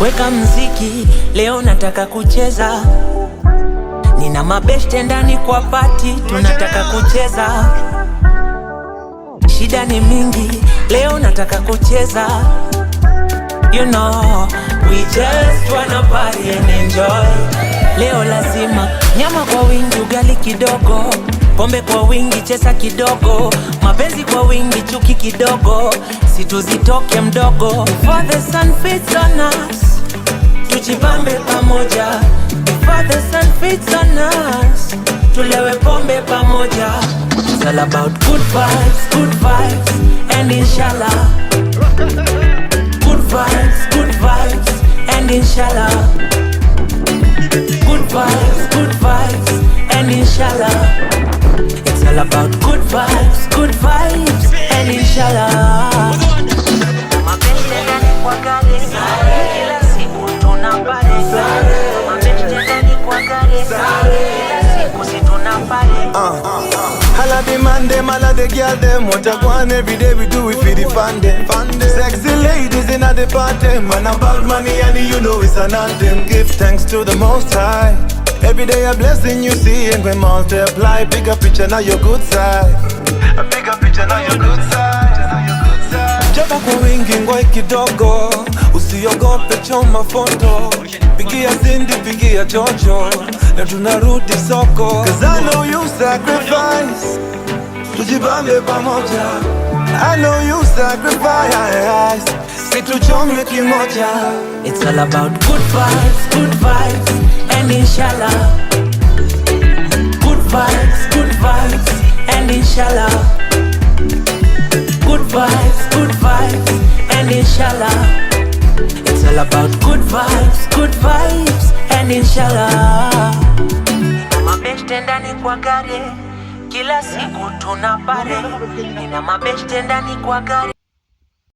Weka mziki, leo nataka kucheza. Nina mabeshte ndani kwa party, tunataka kucheza. Shida ni mingi, leo nataka kucheza. You know, we just wanna party and enjoy. Leo lazima nyama kwa wingi, ugali kidogo, pombe kwa wingi, chesa kidogo, mapenzi kwa wingi, chuki kidogo, situzitoke mdogo. Before the sun fits on us, tujibambe pamoja. Before the sun fits on us, tulewe pombe pamoja. It's all about good vibes, and inshallah. Good vibes, and inshallah. Good vibes, and inshallah. It's all about good vibes, and inshallah. Mapenzi ndani kwa gari, kila siku tunapare. Mapenzi ndani kwa gari, kila siku si tunapare. Holla the man them, holla the girl them. What I want every day we do it for the fun them. Sexy ladies in the party, man about money and you know it's an anthem. Give thanks to the Most High. Every day a blessing you see and we multiply. Bigger picture now your good side. A bigger picture now your good side. Jaba kwa wingi ngoi kidogo, usiogope choma foto. Pigia Cindy, pigia Jojo, na tunarudi soko. Cause I know you sacrifice, tujibambe pamoja. I know you sacrifice, situchome kimoja. It's all about good vibes, and inshallah. Good vibes, and inshallah. Good vibes, and inshallah. It's all about good vibes, and inshallah. Nina mabeshte ndani kwa gari, kila siku tunapare. Nina mabeshte ndani kwa gari.